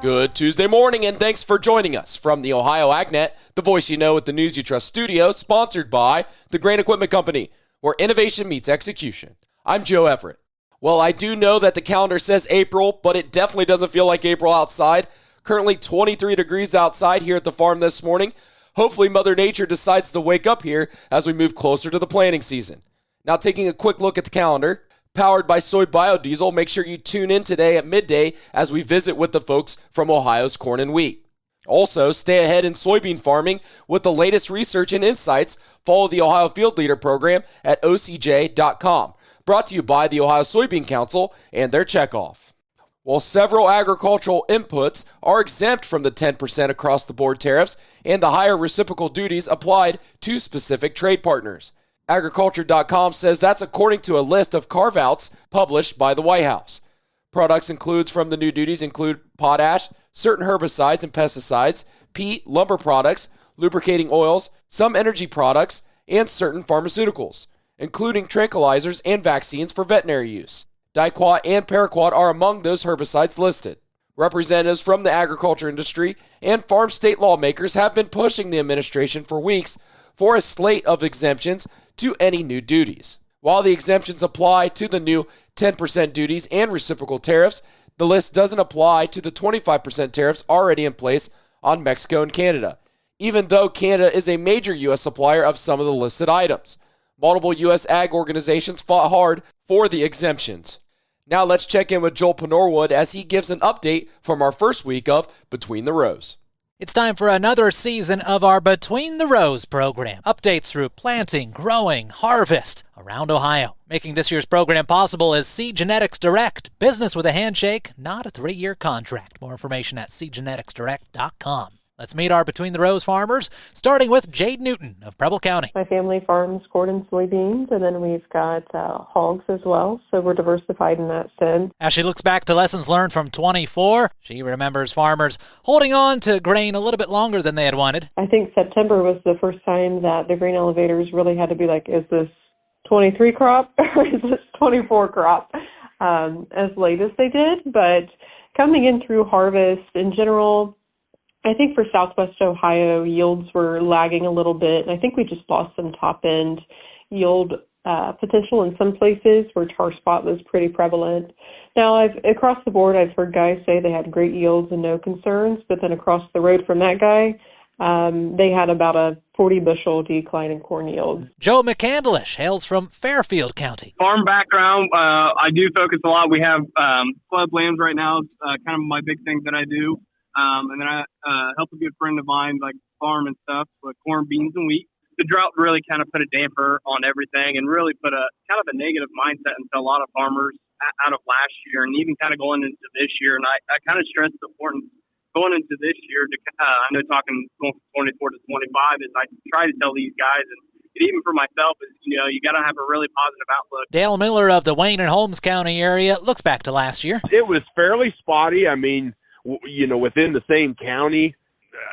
Good Tuesday morning, and thanks for joining us from the Ohio AgNet, the voice you know with the News You Trust studio, sponsored by the Grain Equipment Company, where innovation meets execution. I'm Joe Everett. Well, I do know that the calendar says April, but it definitely doesn't feel like April outside. Currently 23 degrees outside here at the farm this morning. Hopefully Mother Nature decides to wake up here as we move closer to the planting season. Now taking a quick look at the calendar. Powered by soy biodiesel, make sure you tune in today at midday as we visit with the folks from Ohio's Corn and Wheat. Also, stay ahead in soybean farming with the latest research and insights. Follow the Ohio Field Leader program at ocj.com. Brought to you by the Ohio Soybean Council and their checkoff. While several agricultural inputs are exempt from the 10% across-the-board tariffs and the higher reciprocal duties applied to specific trade partners. Agriculture.com says that's according to a list of carve-outs published by the White House. Products includes from the new duties include potash, certain herbicides and pesticides, peat, lumber products, lubricating oils, some energy products, and certain pharmaceuticals, including tranquilizers and vaccines for veterinary use. Diquat and paraquat are among those herbicides listed. Representatives from the agriculture industry and farm state lawmakers have been pushing the administration for weeks for a slate of exemptions to any new duties. While the exemptions apply to the new 10% duties and reciprocal tariffs, the list doesn't apply to the 25% tariffs already in place on Mexico and Canada, even though Canada is a major U.S. supplier of some of the listed items. Multiple U.S. ag organizations fought hard for the exemptions. Now let's check in with Joel Panorwood as he gives an update from our first week of Between the Rows. It's time for another season of our Between the Rows program. Updates through planting, growing, harvest around Ohio. Making this year's program possible is Seed Genetics Direct. Business with a handshake, not a 3-year contract. More information at seedgeneticsdirect.com. Let's meet our Between the Rows farmers, starting with Jade Newton of Preble County. My family farms corn and soybeans, and then we've got hogs as well, so we're diversified in that sense. As she looks back to lessons learned from 24, she remembers farmers holding on to grain a little bit longer than they had wanted. I think September was the first time that the grain elevators really had to be like, is this 23 crop or is this 24 crop, as late as they did. But coming in through harvest, in general, I think for Southwest Ohio, yields were lagging a little bit. And I think we just lost some top-end yield potential in some places where tar spot was pretty prevalent. Now, across the board, I've heard guys say they had great yields and no concerns, but then across the road from that guy, they had about a 40-bushel decline in corn yields. Joe McCandlish hails from Fairfield County. Farm background, I do focus a lot. We have floodlands right now, kind of my big thing that I do. And then I help a good friend of mine, like farm and stuff, with corn, beans, and wheat. The drought really kind of put a damper on everything and really put a kind of a negative mindset into a lot of farmers out of last year and even kind of going into this year. And I kind of stress the importance going into this year. I know talking going from 24 to 25 is I try to tell these guys, and even for myself, is you got to have a really positive outlook. Dale Miller of the Wayne and Holmes County area looks back to last year. It was fairly spotty. I mean, within the same county,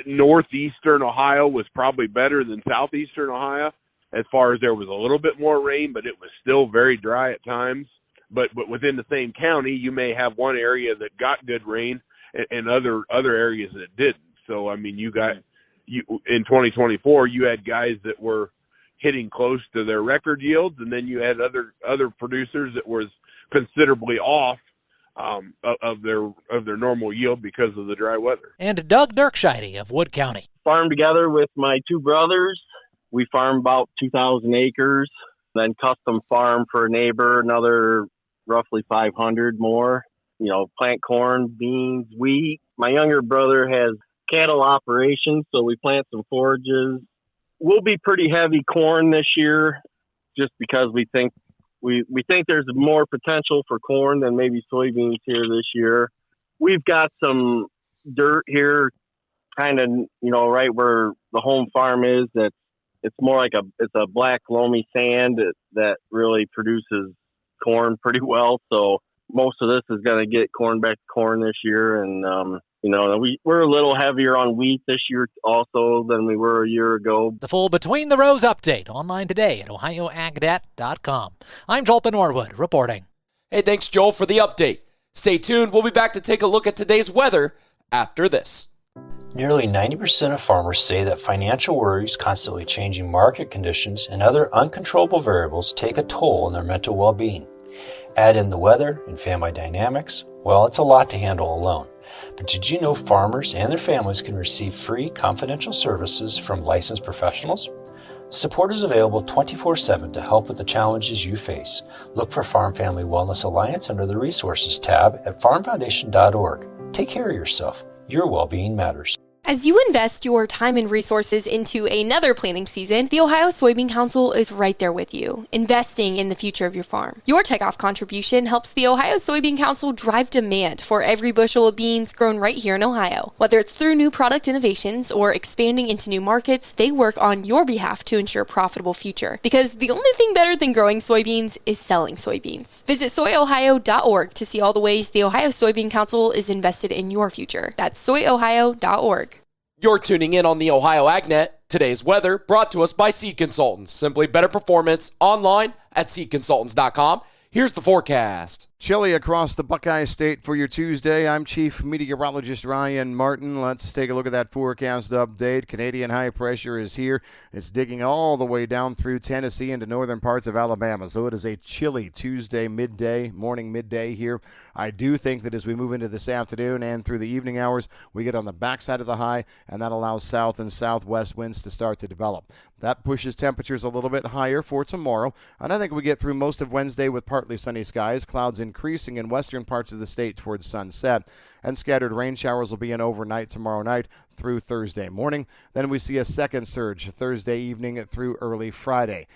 northeastern Ohio was probably better than southeastern Ohio as far as there was a little bit more rain, but it was still very dry at times. But within the same county, you may have one area that got good rain and other areas that didn't. So, I mean, you in 2024, you had guys that were hitting close to their record yields, and then you had other producers that was considerably off of their normal yield because of the dry weather. And Doug Dirkscheide of Wood County. Farm together with my two brothers. We farm about 2,000 acres, then custom farm for a neighbor, another roughly 500 more. Plant corn, beans, wheat. My younger brother has cattle operations, so we plant some forages. We'll be pretty heavy corn this year just because we think there's more potential for corn than maybe soybeans here this year. We've got some dirt here, kind of, right where the home farm is. That it's more like it's a black loamy sand that really produces corn pretty well. So most of this is going to get corn back to corn this year, and we're a little heavier on wheat this year also than we were a year ago. The full Between the Rows update online today at ohioagnet.com. I'm Joel Norwood reporting. Hey, thanks, Joel, for the update. Stay tuned. We'll be back to take a look at today's weather after this. Nearly 90% of farmers say that financial worries, constantly changing market conditions, and other uncontrollable variables take a toll on their mental well-being. Add in the weather and family dynamics, well, it's a lot to handle alone. But did you know farmers and their families can receive free confidential services from licensed professionals? Support is available 24/7 to help with the challenges you face. Look for Farm Family Wellness Alliance under the Resources tab at farmfoundation.org. Take care of yourself. Your well-being matters. As you invest your time and resources into another planting season, the Ohio Soybean Council is right there with you, investing in the future of your farm. Your takeoff contribution helps the Ohio Soybean Council drive demand for every bushel of beans grown right here in Ohio. Whether it's through new product innovations or expanding into new markets, they work on your behalf to ensure a profitable future. Because the only thing better than growing soybeans is selling soybeans. Visit soyohio.org to see all the ways the Ohio Soybean Council is invested in your future. That's soyohio.org. You're tuning in on the Ohio AgNet. Today's weather brought to us by Seed Consultants. Simply better performance online at seedconsultants.com. Here's the forecast. Chilly across the Buckeye State for your Tuesday. I'm Chief Meteorologist Ryan Martin. Let's take a look at that forecast update. Canadian high pressure is here. It's digging all the way down through Tennessee into northern parts of Alabama. So it is a chilly Tuesday morning midday here. I do think that as we move into this afternoon and through the evening hours, we get on the backside of the high, and that allows south and southwest winds to start to develop. That pushes temperatures a little bit higher for tomorrow, and I think we get through most of Wednesday with partly sunny skies, clouds increasing in western parts of the state towards sunset, and scattered rain showers will be in overnight tomorrow night through Thursday morning. Then we see a second surge Thursday evening through early Friday.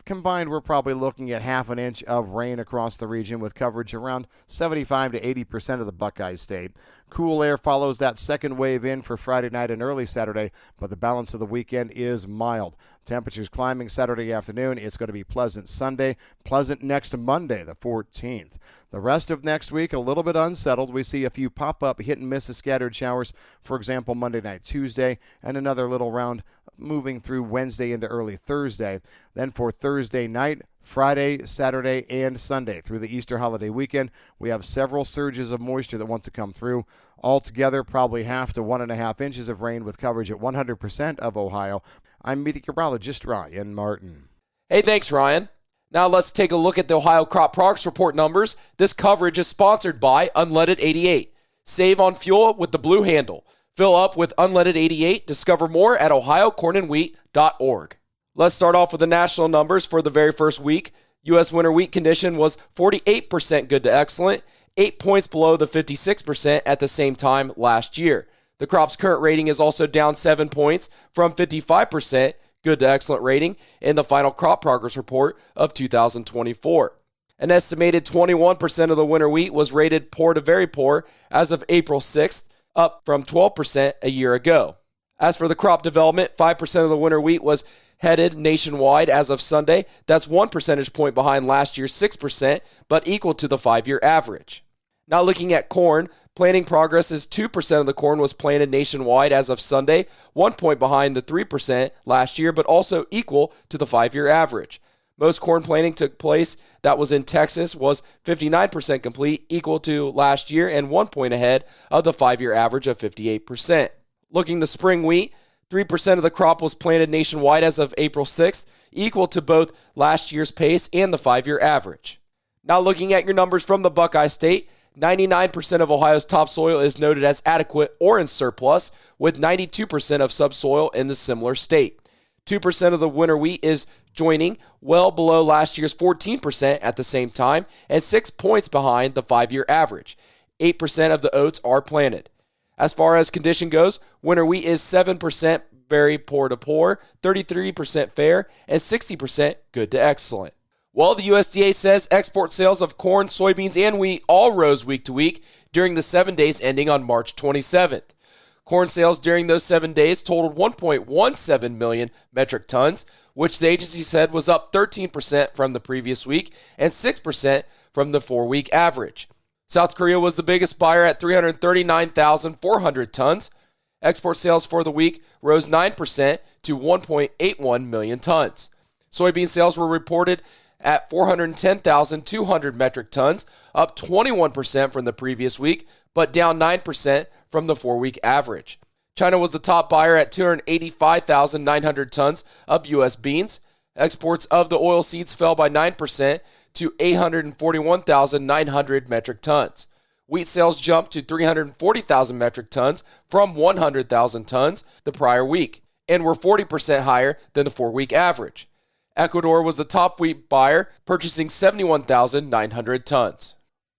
Combined, we're probably looking at half an inch of rain across the region with coverage around 75 to 80% of the Buckeye State. Cool air follows that second wave in for Friday night and early Saturday, but the balance of the weekend is mild. Temperatures climbing Saturday afternoon. It's going to be pleasant Sunday, pleasant next Monday, the 14th. The rest of next week, a little bit unsettled. We see a few pop-up hit-and-miss scattered showers, for example, Monday night, Tuesday, and another little round moving through Wednesday into early Thursday. Then for Thursday night, Friday, Saturday, and Sunday through the Easter holiday weekend, we have several surges of moisture that want to come through. Altogether, probably 1/2 to 1.5 inches of rain with coverage at 100% of Ohio. I'm meteorologist Ryan Martin. Hey, thanks, Ryan. Now let's take a look at the Ohio Crop Progress Report numbers. This coverage is sponsored by Unleaded 88. Save on fuel with the blue handle. Fill up with Unleaded 88. Discover more at ohiocornandwheat.org. Let's start off with the national numbers for the very first week. U.S. winter wheat condition was 48% good to excellent, 8 points below the 56% at the same time last year. The crop's current rating is also down 7 points from 55% good to excellent rating in the final crop progress report of 2024. An estimated 21% of the winter wheat was rated poor to very poor as of April 6th, up from 12% a year ago. As for the crop development, 5% of the winter wheat was headed nationwide as of Sunday. That's 1 percentage point behind last year's 6%, but equal to the 5-year average. Now looking at corn, planting progress is 2% of the corn was planted nationwide as of Sunday, 1 point behind the 3% last year, but also equal to the 5-year average. Most corn planting took place that was in Texas was 59% complete, equal to last year and 1 point ahead of the 5-year average of 58%. Looking to spring wheat, 3% of the crop was planted nationwide as of April 6th, equal to both last year's pace and the 5-year average. Now looking at your numbers from the Buckeye State, 99% of Ohio's topsoil is noted as adequate or in surplus, with 92% of subsoil in the similar state. 2% of the winter wheat is joining, well below last year's 14% at the same time, and 6 points behind the 5-year average. 8% of the oats are planted. As far as condition goes, winter wheat is 7% very poor to poor, 33% fair, and 60% good to excellent. Well, the USDA says export sales of corn, soybeans, and wheat all rose week to week during the 7 days ending on March 27th. Corn sales during those 7 days totaled 1.17 million metric tons, which the agency said was up 13% from the previous week and 6% from the 4-week average. South Korea was the biggest buyer at 339,400 tons. Export sales for the week rose 9% to 1.81 million tons. Soybean sales were reported at 410,200 metric tons, up 21% from the previous week, but down 9% from the 4-week average. China was the top buyer at 285,900 tons of U.S. beans. Exports of the oilseeds fell by 9% to 841,900 metric tons. Wheat sales jumped to 340,000 metric tons from 100,000 tons the prior week, and were 40% higher than the 4-week average. Ecuador was the top wheat buyer, purchasing 71,900 tons.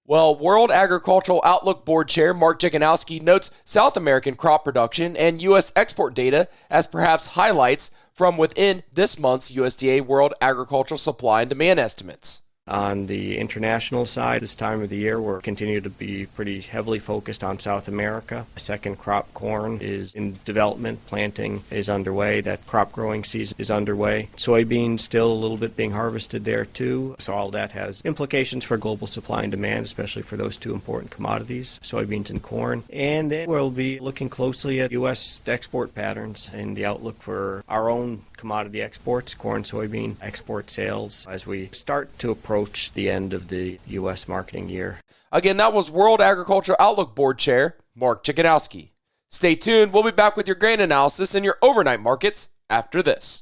Well, World Agricultural Outlook Board Chair Mark Jekanowski notes South American crop production and U.S. export data as perhaps highlights from within this month's USDA World Agricultural Supply and Demand estimates. On the international side, this time of the year, we're continuing to be pretty heavily focused on South America. Second crop corn is in development. Planting is underway. That crop growing season is underway. Soybeans still a little bit being harvested there too. So all that has implications for global supply and demand, especially for those two important commodities, soybeans and corn. And then we'll be looking closely at U.S. export patterns and the outlook for our own commodity exports, corn, soybean export sales, as we start to approach the end of the U.S. marketing year. Again, that was World Agricultural Outlook Board Chair Mark Jekanowski. Stay tuned. We'll be back with your grain analysis and your overnight markets after this.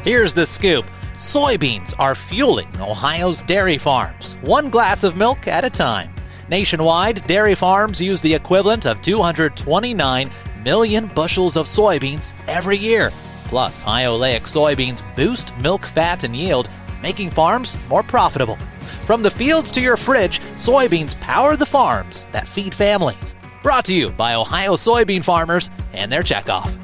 Here's the scoop. Soybeans are fueling Ohio's dairy farms, one glass of milk at a time. Nationwide, dairy farms use the equivalent of 229 million bushels of soybeans every year. Plus, high oleic soybeans boost milk fat and yield, making farms more profitable. From the fields to your fridge, soybeans power the farms that feed families. Brought to you by Ohio soybean farmers and their checkoff.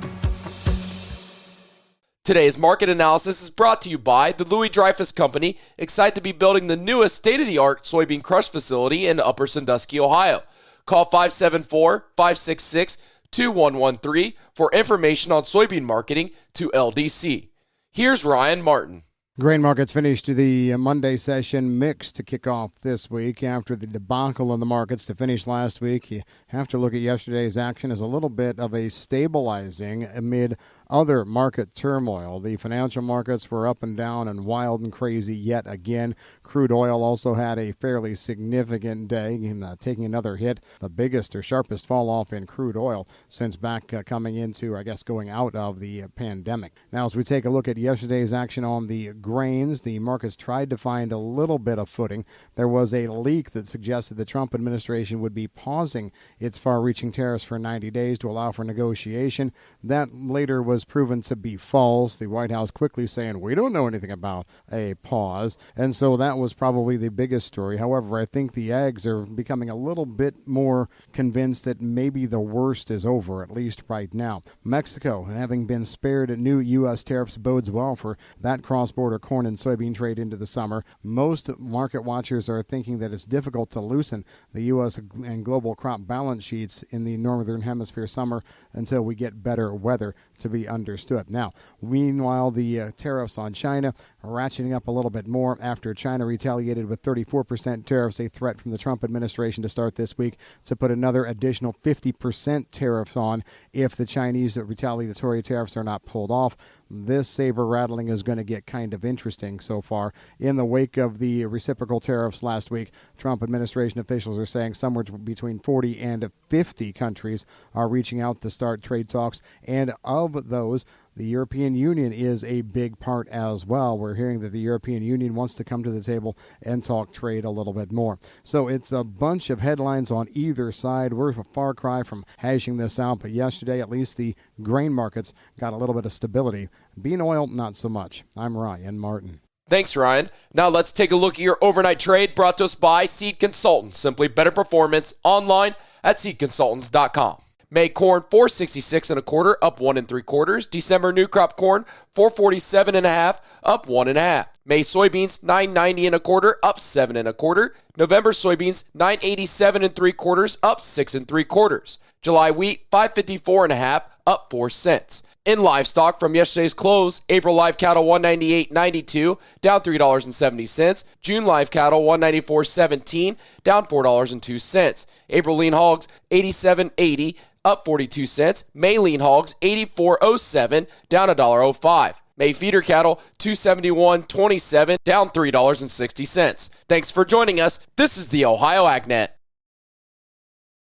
Today's market analysis is brought to you by the Louis Dreyfus Company, excited to be building the newest state-of-the-art soybean crush facility in Upper Sandusky, Ohio. Call 574-566-2113 for information on soybean marketing to LDC. Here's Ryan Martin. Grain markets finished the Monday session mixed to kick off this week after the debacle in the markets to finish last week. You have to look at yesterday's action as a little bit of a stabilizing amid other market turmoil. The financial markets were up and down and wild and crazy yet again. Crude oil also had a fairly significant day, taking another hit, the biggest or sharpest fall off in crude oil since back coming into, going out of the pandemic. Now, as we take a look at yesterday's action on the grains, the markets tried to find a little bit of footing. There was a leak that suggested the Trump administration would be pausing its far-reaching tariffs for 90 days to allow for negotiation. That later was proven to be false. The White House quickly saying, we don't know anything about a pause. And so that was probably the biggest story. However, I think the ags are becoming a little bit more convinced that maybe the worst is over, at least right now. Mexico, having been spared new U.S. tariffs, bodes well for that cross-border corn and soybean trade into the summer. Most market watchers are thinking that it's difficult to loosen the U.S. and global crop balance sheets in the northern hemisphere summer until we get better weather to be understood. Now, meanwhile, the tariffs on China are ratcheting up a little bit more after China retaliated with 34% tariffs, a threat from the Trump administration to start this week to put another additional 50% tariffs on if the Chinese retaliatory tariffs are not pulled off. This saber rattling is going to get kind of interesting so far. In the wake of the reciprocal tariffs last week, Trump administration officials are saying somewhere between 40 and 50 countries are reaching out to start trade talks, and of those, the European Union is a big part as well. We're hearing that the European Union wants to come to the table and talk trade a little bit more. So it's a bunch of headlines on either side. We're a far cry from hashing this out, but yesterday at least the grain markets got a little bit of stability. Bean oil, not so much. I'm Ryan Martin. Thanks, Ryan. Now let's take a look at your overnight trade brought to us by Seed Consultants. Simply better performance online at seedconsultants.com. May corn $4.66 1/4, up 1 3/4. December new crop corn $4.47 1/2, up 1 1/2. May soybeans $9.90 1/4, up 7 1/4. November soybeans $9.87 3/4, up 6 3/4. July wheat $5.54 1/2, up 4 cents. In livestock from yesterday's close, April live cattle $198.92, down $3.70. June live cattle $194.17, down $4.02. April lean hogs $87.80, up 42 cents. May lean hogs $84.07, down $1.05. May feeder cattle, $271.27, down $3.60. Thanks for joining us. This is the Ohio AgNet.